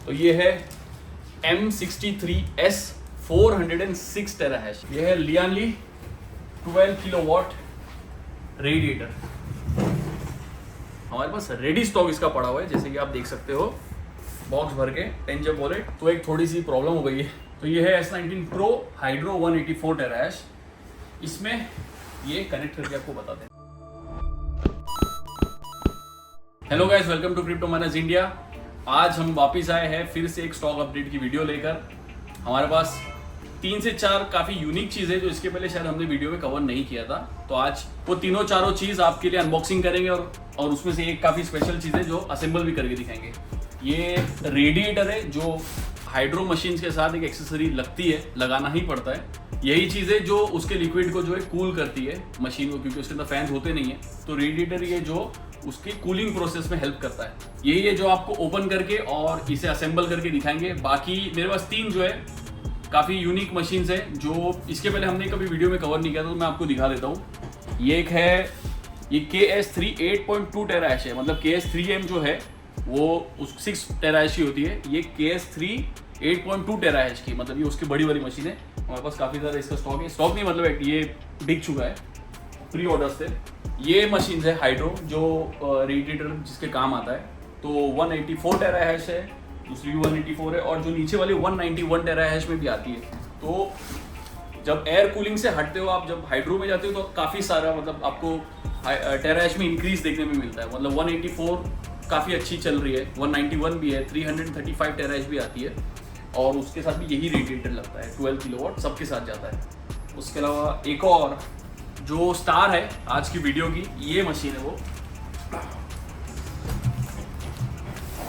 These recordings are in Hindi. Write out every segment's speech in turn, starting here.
तो ये है M63S 406 टेराहैश। ये है लियानली 12 किलोवाट रेडिएटर। हमारे पास रेडी स्टॉक इसका पड़ा हुआ है, जैसे कि आप देख सकते हो, बॉक्स भर के 10 जब वॉलेट। तो एक थोड़ी सी प्रॉब्लम हो गई है। तो ये है S19 Pro हाइड्रो 184 टेराहैश। इसमें ये कनेक्ट करके आपको बताते हैं। Hello guys, welcome to Crypto Miners India. आज हम वापस आए हैं फिर से एक स्टॉक अपडेट की वीडियो लेकर। हमारे पास 3 से 4 काफ़ी यूनिक चीज़ें जो इसके पहले शायद हमने वीडियो में कवर नहीं किया था। तो आज वो तीनों चारों चीज़ आपके लिए अनबॉक्सिंग करेंगे और उसमें से एक काफ़ी स्पेशल चीज़ है जो असेंबल भी करके दिखाएंगे। ये रेडिएटर है जो हाइड्रो मशीन्स के साथ एक एक्सेसरी लगती है, लगाना ही पड़ता है। यही चीज़ है जो उसके लिक्विड को जो है कूल करती है मशीन को, क्योंकि उसके अंदर फैंस होते नहीं है। तो रेडिएटर ये जो उसकी कूलिंग प्रोसेस में हेल्प करता है। यही है जो आपको ओपन करके और इसे असेंबल करके दिखाएंगे। बाकी मेरे पास 3 जो है काफ़ी यूनिक मशीन्स हैं जो इसके पहले हमने कभी वीडियो में कवर नहीं किया था, तो मैं आपको दिखा देता हूँ। ये एक है, ये KS3 8.2 टेराहैश है। मतलब KS3M जो है वो 6 टेराहैश की होती है। ये KS3 8.2 टेराहैश की, मतलब ये उसकी बड़ी वाली मशीन है। हमारे पास काफ़ी ज़्यादा इसका स्टॉक है। स्टॉक नहीं, मतलब ये बिक चुका है, प्री ऑर्डर्स थे। ये मशीन है हाइड्रो जो रेडिएटर जिसके काम आता है। तो 184 टेराहैश है, दूसरी भी 184 है, और जो नीचे वाली 191 टेराहैश में भी आती है। तो जब एयर कूलिंग से हटते हो आप, जब हाइड्रो में जाते हो, तो काफ़ी सारा मतलब आपको टेराहैश में इंक्रीज देखने में मिलता है। मतलब 184 काफ़ी अच्छी चल रही है, 191 भी है, 335 टेराहैश भी आती है, और उसके साथ भी यही रेडिएटर लगता है। 12 किलोवाट सबके साथ जाता है। उसके अलावा एक और जो स्टार है आज की वीडियो की, ये मशीन है। वो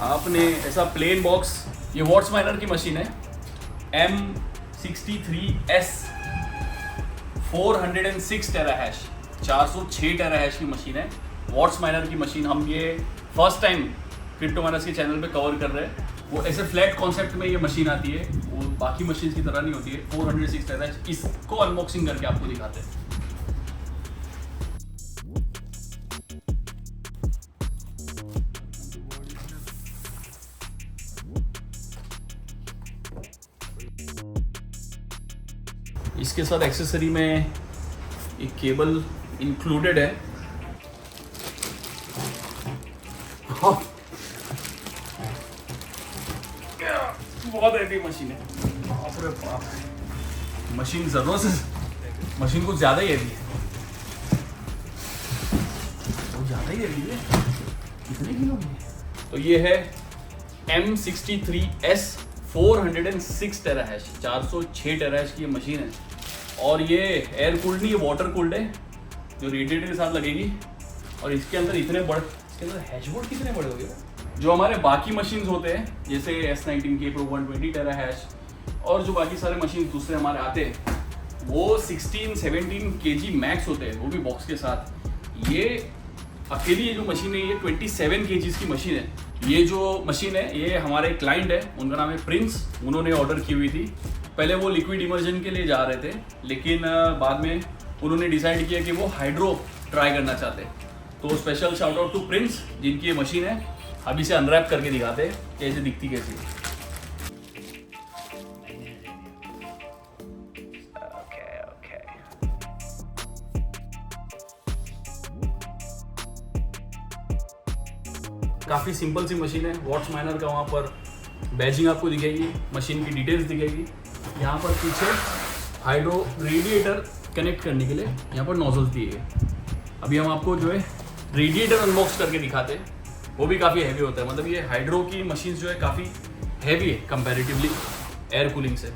आपने ऐसा प्लेन बॉक्स, ये वॉट्स माइनर की मशीन है। M63S 406 टेराहैश, 406 टेराहैश की मशीन है। वॉट्स माइनर की मशीन हम ये फर्स्ट टाइम क्रिप्टो माइनर्स के चैनल पे कवर कर रहे हैं। वो ऐसे फ्लैट कॉन्सेप्ट में ये मशीन आती है, वो बाकी मशीन की तरह नहीं होती है। 406 टेराहैश, इसको अनबॉक्सिंग करके आपको दिखाते हैं। इसके साथ एक्सेसरी में एक केबल इंक्लूडेड है। बहुत हैवी मशीन है, बाप रे बाप। मशीन जरूरत से मशीन कुछ ज़्यादा ही हैवी है, बहुत ज़्यादा ही हैवी है। कितने किलो की है? तो ये है M63S 406 टेराहैश, 406 टेराहैश की ये मशीन है। और ये एयर कूल्ड नहीं, ये वाटर कूल्ड है, जो रेडिएटर के साथ लगेगी। और इसके अंदर इतने बड़े, इसके अंदर हैशबोर्ड कितने बड़े हो गए। जो हमारे बाकी मशीन्स होते हैं जैसे S19 Pro 120 टेराहैश और जो बाकी सारे मशीन दूसरे हमारे आते हैं, वो 16-17 kg मैक्स होते हैं, वो भी बॉक्स के साथ। ये अकेली ये जो मशीन है, ये 27 kg की मशीन है। ये जो मशीन है, ये हमारे क्लाइंट है, उनका नाम है प्रिंस। उन्होंने ऑर्डर की हुई थी। पहले वो लिक्विड इमर्जन के लिए जा रहे थे, लेकिन बाद में उन्होंने डिसाइड किया कि वो हाइड्रो ट्राई करना चाहते हैं। तो special shout out to Prince, जिनकी ये मशीन है। अभी इसे अनरैप करके दिखाते हैं कैसे दिखती कैसी। काफ़ी सिंपल सी मशीन है। वॉट्स माइनर का वहाँ पर बैजिंग आपको दिखेगी, मशीन की डिटेल्स दिखेगी। यहाँ पर पीछे हाइड्रो रेडिएटर कनेक्ट करने के लिए यहाँ पर नोजल्स दिए गए। अभी हम आपको जो है रेडिएटर अनबॉक्स करके दिखाते हैं। वो भी काफ़ी हैवी होता है, मतलब ये हाइड्रो की मशीन जो है काफ़ी हैवी है कंपैरेटिवली एयर कूलिंग से।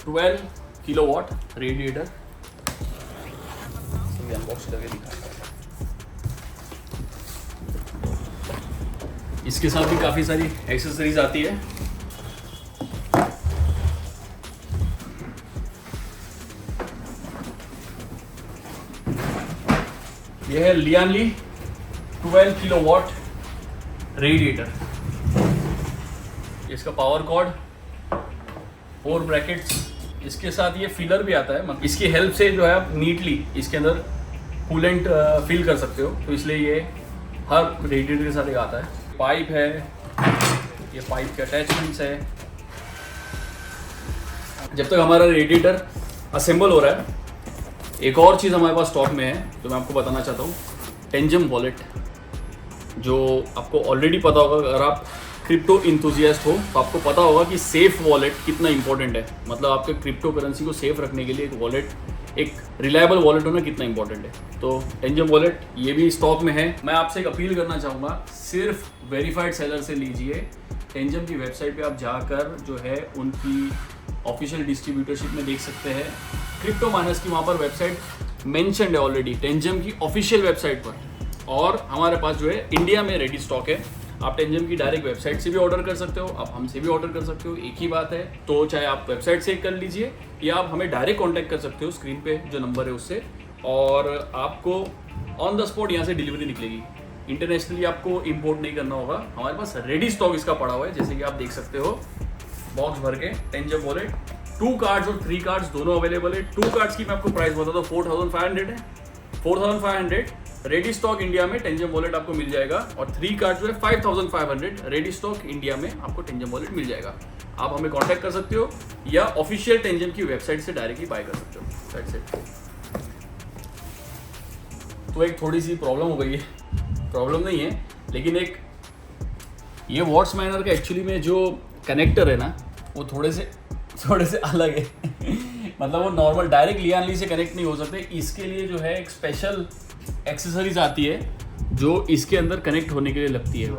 12 किलोवाट रेडिएटर अनबॉक्स करके दिखाता है। इसके साथ भी काफ़ी सारी एक्सेसरीज आती है। यह है लियानली 12 किलोवाट रेडिएटर। इसका पावर कॉर्ड, 4 ब्रैकेट्स, इसके साथ ये फिलर भी आता है। इसकी हेल्प से जो है आप नीटली इसके अंदर कूलेंट फिल कर सकते हो। तो इसलिए ये हर रेडिएटर के साथ एक आता है। पाइप है, ये पाइप के अटैचमेंट्स है। जब तक हमारा रेडिएटर असेंबल हो रहा है, एक और चीज़ हमारे पास स्टॉक में है जो मैं आपको बताना चाहता हूँ, टेंजम वॉलेट, जो आपको ऑलरेडी पता होगा। अगर आप क्रिप्टो इंथुजियास्ट हो तो आपको पता होगा कि सेफ वॉलेट कितना इंपॉर्टेंट है। मतलब आपके क्रिप्टो करेंसी को सेफ रखने के लिए एक वॉलेट, एक रिलायबल वॉलेट होना कितना इंपॉर्टेंट है। तो टेंजम वॉलेट ये भी स्टॉक में है। मैं आपसे एक अपील करना चाहूँगा, सिर्फ वेरीफाइड सेलर से लीजिए। टेंजम की वेबसाइट पे आप जाकर जो है उनकी ऑफिशियल डिस्ट्रीब्यूटरशिप में देख सकते हैं। क्रिप्टो माइनर्स की वहाँ पर वेबसाइट मेंशन्ड है ऑलरेडी, टेंजम की ऑफिशियल वेबसाइट पर। और हमारे पास जो है इंडिया में रेडी स्टॉक है। आप टेंजम की डायरेक्ट वेबसाइट से भी ऑर्डर कर सकते हो, आप हमसे भी ऑर्डर कर सकते हो, एक ही बात है। तो चाहे आप वेबसाइट से कर लीजिए या आप हमें डायरेक्ट कांटेक्ट कर सकते हो, स्क्रीन पे जो नंबर है उससे, और आपको ऑन द स्पॉट यहाँ से डिलीवरी निकलेगी। इंटरनेशनली आपको इंपोर्ट नहीं करना होगा। हमारे पास रेडी स्टॉक इसका पड़ा हुआ है, जैसे कि आप देख सकते हो, बॉक्स भर के टेंजम वॉलेट। 2 कार्ड्स और 3 कार्ड्स दोनों अवेलेबल है। 2 कार्ड्स की मैं आपको प्राइस बताता हूँ, 4500 है। 4500 रेडी स्टॉक इंडिया में टेंजम वॉलेट आपको मिल जाएगा, और 3 कार्ड जो है 5500 रेडी स्टॉक इंडिया में आपको टेंजम वॉलेट मिल जाएगा। आप हमें कांटेक्ट कर सकते हो या ऑफिशियल टेंजम की वेबसाइट से डायरेक्टली बाय कर सकते हो। That's it. तो एक थोड़ी सी प्रॉब्लम हो गई है, प्रॉब्लम नहीं है लेकिन एक ये वॉट्स माइनर का एक्चुअली में जो कनेक्टर है ना, वो थोड़े से अलग है। मतलब वो नॉर्मल डायरेक्ट लियानली से कनेक्ट नहीं हो सकते। इसके लिए जो है एक स्पेशल एक्सेसरीज आती है जो इसके अंदर कनेक्ट होने के लिए लगती है।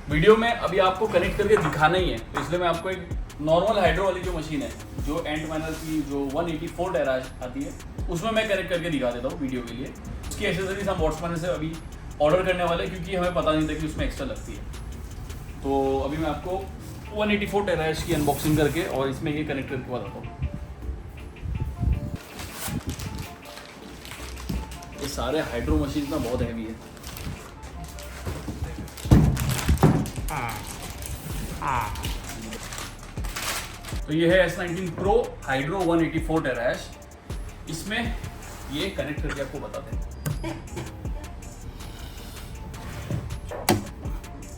वीडियो में अभी आपको कनेक्ट करके दिखाना ही है, तो इसलिए मैं आपको एक नॉर्मल हाइड्रो वाली जो मशीन है, जो एंट माइनर की जो 184 टेरा आती है, उसमें मैं कनेक्ट करके दिखा देता हूँ वीडियो के लिए। उसकी एक्सेसरीज हम वॉट्स माइनर से अभी ऑर्डर करने वाले हैं, क्योंकि हमें पता नहीं था कि उसमें एक्स्ट्रा लगती है। तो अभी मैं आपको 184 टेरा की अनबॉक्सिंग करके और इसमें ये कनेक्ट करके बताता हूँ। ये सारे हाइड्रो मशीन ना बहुत हैवी है। तो ये है S19 Pro हाइड्रो 184 टेराहैश। इसमें ये कनेक्ट करके आपको बताते हैं।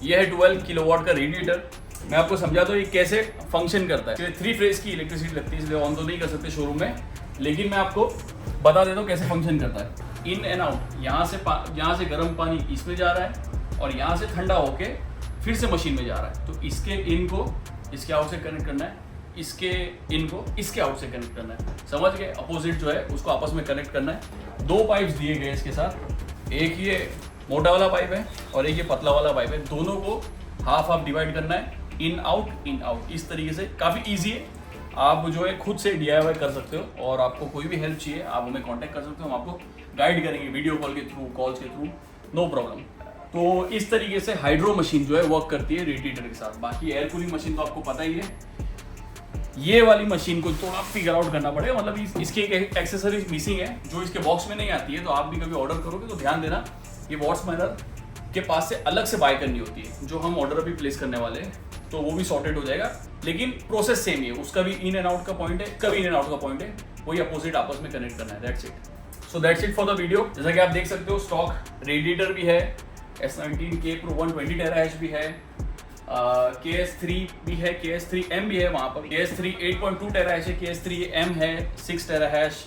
ये है 12 किलोवाट का रेडिएटर। मैं आपको समझाता हूँ ये कैसे फंक्शन करता है। 3 फेज की इलेक्ट्रिसिटी लगती है, इसलिए ऑन तो नहीं कर सकते शोरूम में, लेकिन मैं आपको बता देता हूँ कैसे फंक्शन करता है। इन एंड आउट, यहाँ से गर्म पानी इसमें जा रहा है और यहाँ से ठंडा होके फिर से मशीन में जा रहा है। तो इसके इन को इसके आउट से कनेक्ट करना है, इसके इन को इसके आउट से कनेक्ट करना है। समझ गए? अपोजिट जो है उसको आपस में कनेक्ट करना है। 2 पाइप्स दिए गए इसके साथ, एक ये मोटा वाला पाइप है और एक ये पतला वाला पाइप है। दोनों को हाफ हाफ डिवाइड करना है, इन आउट, इस तरीके से। काफ़ी ईजी है, आप जो है खुद से DIY कर सकते हो। और आपको कोई भी हेल्प चाहिए आप हमें कांटेक्ट कर सकते हो, हम आपको गाइड करेंगे वीडियो कॉल के थ्रू, कॉल्स के थ्रू, नो प्रॉब्लम। तो इस तरीके से हाइड्रो मशीन जो है वर्क करती है रेडिएटर के साथ। बाकी एयर कूलिंग मशीन तो आपको पता ही है। ये वाली मशीन को थोड़ा फिगर आउट करना पड़ेगा, मतलब इसकी एक एक्सेसरीज मिसिंग है जो इसके बॉक्स में नहीं आती है। तो आप भी कभी ऑर्डर करोगे तो ध्यान देना, ये वॉट्स माइनर के पास से अलग से बाय करनी होती है। जो हम ऑर्डर अभी प्लेस करने वाले हैं तो वो भी सॉर्टेड हो जाएगा, लेकिन प्रोसेस सेम ही है। उसका भी इन एंड आउट का पॉइंट है, इसका भी इन एंड आउट का पॉइंट है, वही अपोजिट आपस में कनेक्ट करना है। That's it. So that's it for the video. जैसा कि आप देख सकते हो, स्टॉक रेडिएटर भी है, S19K Pro 120 टेराहैश भी है, KS3 भी है, KS3M भी है। वहाँ पर KS3 8.2 टेराहैश है, KS3M है 6 टेराहैश,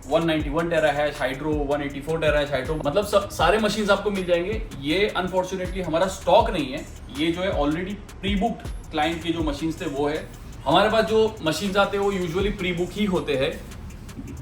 191 टेराहैश हाइड्रो, 184 टेराहैश हाइड्रो। मतलब सब सारे मशीन्स आपको मिल जाएंगे। ये अनफॉर्चुनेटली हमारा स्टॉक नहीं है, ये जो है ऑलरेडी प्री बुक्ड क्लाइंट के जो मशीन्स थे वो है। हमारे पास जो मशीन्स आते हैं वो यूजुअली प्री बुक ही होते हैं।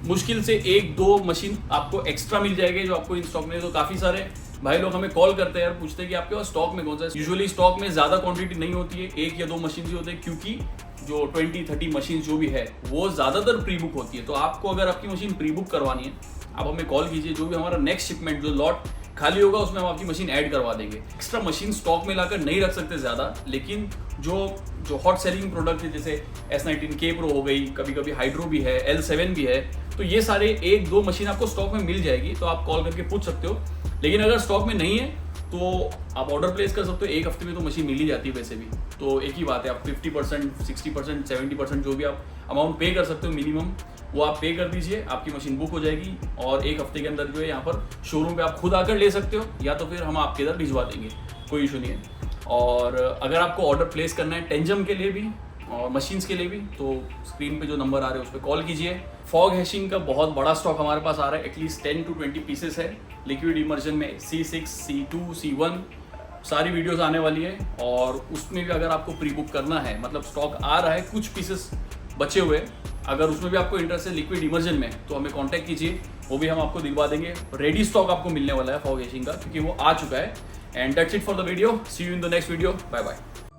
मुश्किल से 1-2 मशीन आपको एक्स्ट्रा मिल जाएंगे जो आपको इन स्टॉक में। तो काफ़ी सारे भाई लोग हमें कॉल करते हैं यार, पूछते हैं कि आपके पास स्टॉक में कौन सा है। यूजुअली स्टॉक में ज़्यादा क्वांटिटी नहीं होती है, 1 या 2 मशीन ही होते हैं, क्योंकि जो 20-30 मशीन जो भी है वो ज़्यादातर प्री बुक होती है। तो आपको अगर आपकी मशीन प्री बुक करवानी है, आप हमें कॉल कीजिए। जो भी हमारा नेक्स्ट शिपमेंट जो लॉट खाली होगा उसमें हम आपकी मशीन ऐड करवा देंगे। एक्स्ट्रा मशीन स्टॉक में लाकर नहीं रख सकते ज़्यादा, लेकिन जो हॉट सेलिंग प्रोडक्ट है जैसे S19K Pro हो गई, कभी कभी हाइड्रो भी है, L7 भी है, तो ये सारे 1-2 मशीन आपको स्टॉक में मिल जाएगी। तो आप कॉल करके पूछ सकते हो। लेकिन अगर स्टॉक में नहीं है तो आप ऑर्डर प्लेस कर सकते हो। 1 हफ्ते में तो मशीन मिल ही जाती है वैसे भी। तो एक ही बात है, आप 50%, 60%, 70% जो भी आप अमाउंट पे कर सकते हो मिनिमम, वो आप पे कर दीजिए, आपकी मशीन बुक हो जाएगी और एक हफ्ते के अंदर जो है यहाँ पर शोरूम पे आप खुद आकर ले सकते हो, या तो फिर हम आपके इधर भिजवा देंगे, कोई इशू नहीं है। और अगर आपको ऑर्डर प्लेस करना है टेंजम के लिए भी और मशीन्स के लिए भी, तो स्क्रीन पे जो नंबर आ रहे हैं उस पर कॉल कीजिए। फॉग हैशिंग का बहुत बड़ा स्टॉक हमारे पास आ रहा है, एटलीस्ट 10 to 20 पीसेस है। लिक्विड इमर्जन में C6, C2, C1 सारी वीडियोस आने वाली है, और उसमें भी अगर आपको प्री बुक करना है, मतलब स्टॉक आ रहा है, कुछ पीसेस बचे हुए, अगर उसमें भी आपको इंटरेस्ट है लिक्विड इमर्जन में, तो हमें कांटेक्ट कीजिए, वो भी हम आपको दिलवा देंगे। रेडी स्टॉक आपको मिलने वाला है फॉग हैशिंग का, क्योंकि वो आ चुका है। And that's it for the video, see you in the next video, bye bye.